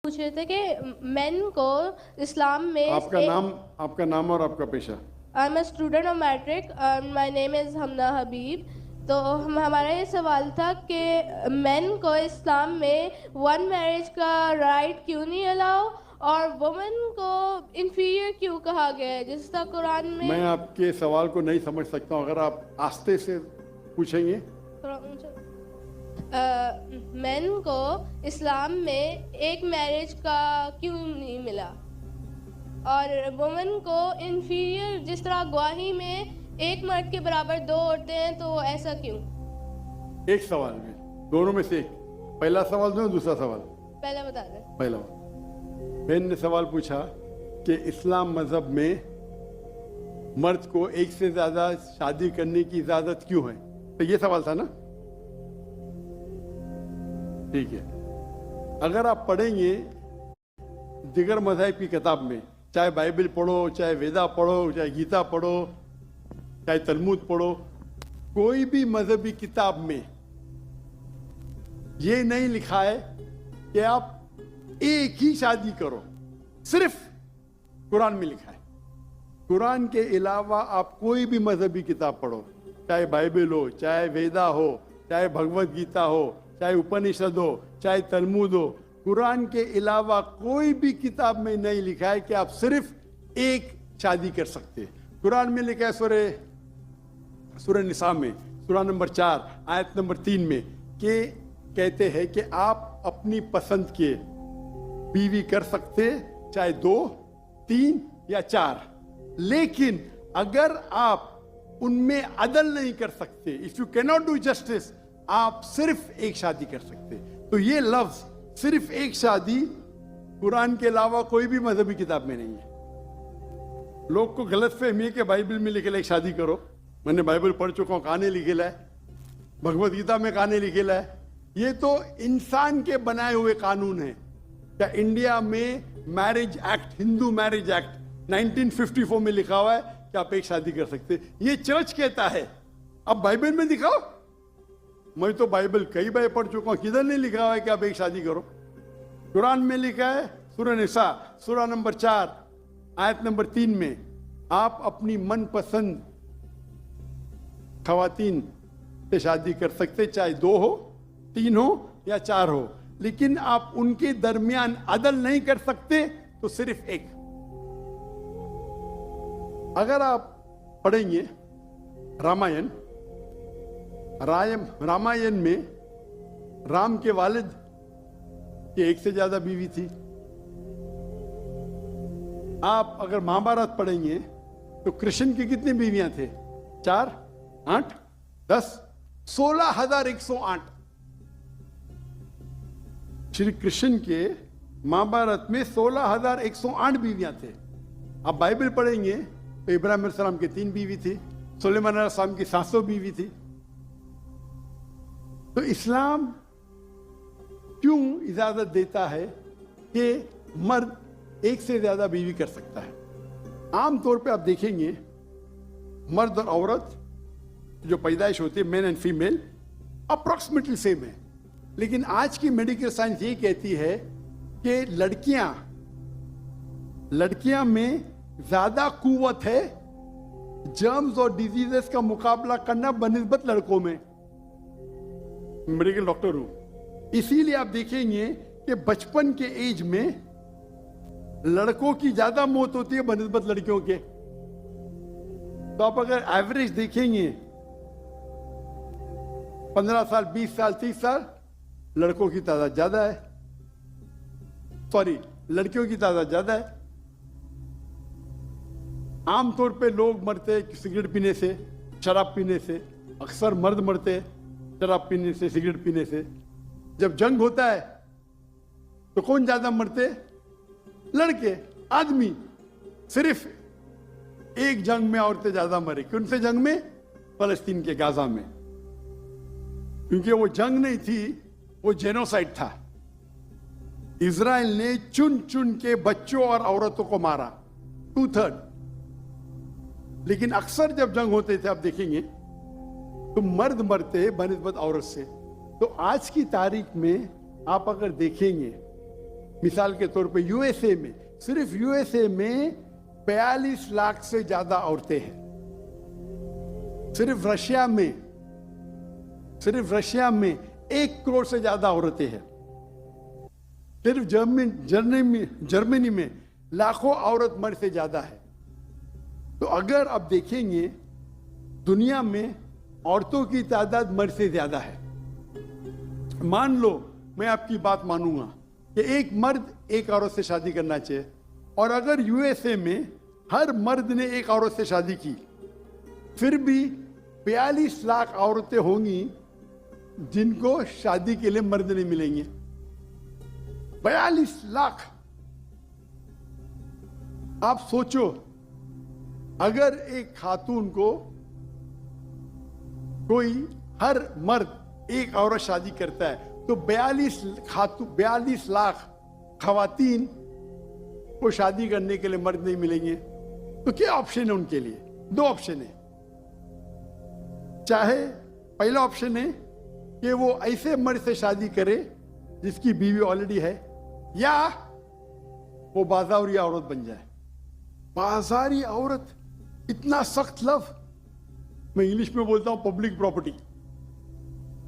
पूछ रहे थे कि मेन को इस्लाम में आपका नाम और आपका पेशा। I am a student of matric, my name is Hamna Habib. तो हमारा ये सवाल था कि मेन को इस्लाम में वन मैरिज का राइट क्यों नहीं अलाउ और वुमेन को इन्फीरियर क्यों कहा गया है, जिस तरह कुरान में। मैं आपके सवाल को नहीं समझ सकता हूँ, अगर आप आस्ते से पूछेंगे। मेन को इस्लाम में एक मैरिज का क्यों नहीं मिला और वुमेन को इन्फीरियर, जिस तरह गवाही में एक मर्द के बराबर दो औरतें हैं, तो ऐसा क्यों? एक सवाल में, दोनों में से एक। पहला सवाल दो, दूसरा सवाल। पहला बता दें। पहला बहन ने सवाल पूछा कि इस्लाम मजहब में मर्द को एक से ज्यादा शादी करने की इजाजत क्यों है, तो ये सवाल था ना। ठीक है, अगर आप पढ़ेंगे दिगर मज़हब की किताब में, चाहे बाइबल पढ़ो, चाहे वेदा पढ़ो, चाहे गीता पढ़ो, चाहे तलमूद पढ़ो, कोई भी मजहबी किताब में ये नहीं लिखा है कि आप एक ही शादी करो। सिर्फ कुरान में लिखा है। कुरान के अलावा आप कोई भी मजहबी किताब पढ़ो, चाहे बाइबल हो, चाहे वेदा हो, चाहे भगवत गीता हो, चाहे उपनिषद हो, चाहे तलमूद हो, कुरान के अलावा कोई भी किताब में नहीं लिखा है कि आप सिर्फ एक शादी कर सकते हैं। कुरान में लिखा है सूरह निसा में, सूरह नंबर 4 आयत नंबर 3 में, कि कहते हैं कि आप अपनी पसंद के बीवी कर सकते, चाहे 2, 3 या 4, लेकिन अगर आप उनमें अदल नहीं कर सकते, if you cannot do justice, आप सिर्फ एक शादी कर सकते। तो ये लफ्ज सिर्फ एक शादी कुरान के अलावा कोई भी मजहबी किताब में नहीं है। लोग को गलत फहमी है कि बाइबल में लिखेला एक शादी करो। मैंने बाइबल पढ़ चुका हूं, कहानी लिखेला है, भगवत गीता में कहानी लिखेला है। ये तो इंसान के बनाए हुए कानून है। क्या इंडिया में marriage act, Hindu marriage act 1954 में लिखा हुआ है कि आप एक शादी कर सकते, ये चर्च कहता है। अब बाइबल में दिखाओ। मैं तो बाइबल कई बार पढ़ चुका हूं, किधर नहीं लिखा हुआ है कि आप एक शादी करो। कुरान में लिखा है सूरह निसा, सूरह नंबर 4 आयत नंबर 3 में, आप अपनी मनपसंद खवातीन से शादी कर सकते, चाहे 2 हो, 3 हो या 4 हो, लेकिन आप उनके दरमियान अदल नहीं कर सकते, तो सिर्फ एक। अगर आप पढ़ेंगे रामायण में राम के वालिद की एक से ज्यादा बीवी थी। आप अगर महाभारत पढ़ेंगे तो कृष्ण की कितनी बीवियां थे? 4, 8, 10, 16,108। श्री कृष्ण के महाभारत में 16,108 बीवियां थे। आप बाइबल पढ़ेंगे तो इब्राहिम अलैहिस्सलाम की 3 बीवी थी, सुलेमान अलैहिस्सलाम की 700 बीवी थी। तो इस्लाम क्यों इजाजत देता है कि मर्द एक से ज्यादा बीवी कर सकता है? आमतौर पे आप देखेंगे मर्द और औरत जो पैदाइश होती है, main and female, approximately same है। लेकिन आज की मेडिकल साइंस ये कहती है कि लड़कियां में ज्यादा कुव्वत है जर्म्स और डिजीजेस का मुकाबला करना बनिस्बत लड़कों में। मेडिकल डॉक्टर हूं, इसीलिए आप देखेंगे कि बचपन के एज में लड़कों की ज्यादा मौत होती है बनिस्बत लड़कियों के। तो आप अगर एवरेज देखेंगे 15 साल, 20 साल, 30 साल, लड़कों की तादाद ज्यादा है, सॉरी लड़कियों की तादाद ज्यादा है। आमतौर पे लोग मरते सिगरेट पीने से, शराब पीने से। अक्सर मर्द मरते शराब पीने से, सिगरेट पीने से। जब जंग होता है तो कौन ज्यादा मरते? लड़के, आदमी। सिर्फ एक जंग में औरतें ज्यादा मरे। कौन से जंग में? फलस्तीन के गाजा में। क्योंकि वो जंग नहीं थी, वो जेनोसाइड था। इजराइल ने चुन चुन के बच्चों और औरतों को मारा, 2/3। लेकिन अक्सर जब जंग होते थे, आप देखेंगे तो मर्द मरते बनिस्बत औरत से। तो आज की तारीख में आप अगर देखेंगे मिसाल के तौर पे यूएसए में, सिर्फ यूएसए में 42 लाख से ज्यादा औरतें हैं। सिर्फ रशिया में 1 करोड़ से ज्यादा औरतें हैं। सिर्फ जर्मनी में लाखों औरत मर्द से ज्यादा है। तो अगर आप देखेंगे दुनिया में औरतों की तादाद मर्द से ज्यादा है। मान लो मैं आपकी बात मानूंगा कि एक मर्द एक औरत से शादी करना चाहिए, और अगर यूएसए में हर मर्द ने एक औरत से शादी की, फिर भी 42 लाख औरतें होंगी जिनको शादी के लिए मर्द नहीं मिलेंगे। 42 लाख। आप सोचो, अगर एक खातून को कोई हर मर्द एक औरत शादी करता है तो 42 लाख खवातीन को शादी करने के लिए मर्द नहीं मिलेंगे। तो क्या ऑप्शन है उनके लिए? 2 ऑप्शन है। चाहे पहला ऑप्शन है कि वो ऐसे मर्द से शादी करे जिसकी बीवी ऑलरेडी है, या वो बाजारी औरत बन जाए। बाजारी औरत, इतना सख्त लफ्ज। मैं इंग्लिश में बोलता हूं पब्लिक प्रॉपर्टी।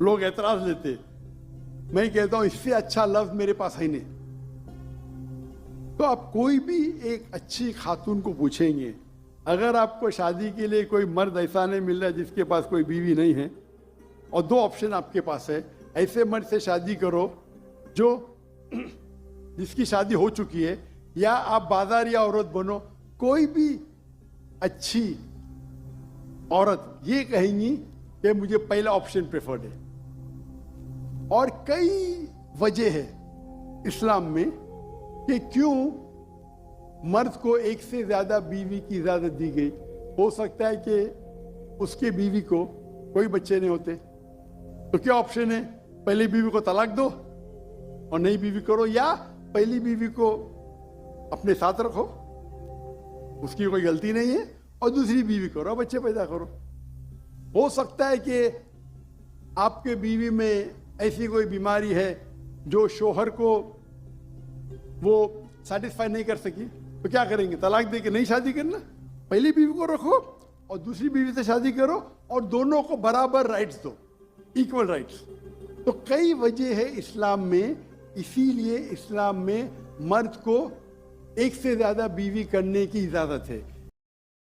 लोग एतराज लेते, मैं कहता हूं इससे अच्छा लफ्ज मेरे पास है नहीं। तो आप कोई भी एक अच्छी खातून को पूछेंगे, अगर आपको शादी के लिए कोई मर्द ऐसा नहीं मिल रहा जिसके पास कोई बीवी नहीं है, और 2 ऑप्शन आपके पास है, ऐसे मर्द से शादी करो जो जिसकी शादी हो चुकी है, या आप बाजारी औरत बनो। कोई भी अच्छी औरत ये कहेंगी कि मुझे पहला ऑप्शन प्रेफर्ड है। और कई वजह है इस्लाम में कि क्यों मर्द को एक से ज्यादा बीवी की इजाजत दी गई। हो सकता है कि उसके बीवी को कोई बच्चे नहीं होते, तो क्या ऑप्शन है? पहली बीवी को तलाक दो और नई बीवी करो, या पहली बीवी को अपने साथ रखो, उसकी कोई गलती नहीं है, और दूसरी बीवी करो, बच्चे पैदा करो। हो सकता है कि आपके बीवी में ऐसी कोई बीमारी है जो शोहर को वो सेटिस्फाई नहीं कर सकी, तो क्या करेंगे? तलाक दे के नई शादी करना। पहली बीवी को रखो और दूसरी बीवी से शादी करो, और दोनों को बराबर राइट्स दो, इक्वल राइट्स। तो कई वजह है इस्लाम में, इसीलिए इस्लाम में मर्द को एक से ज्यादा बीवी करने की इजाजत है।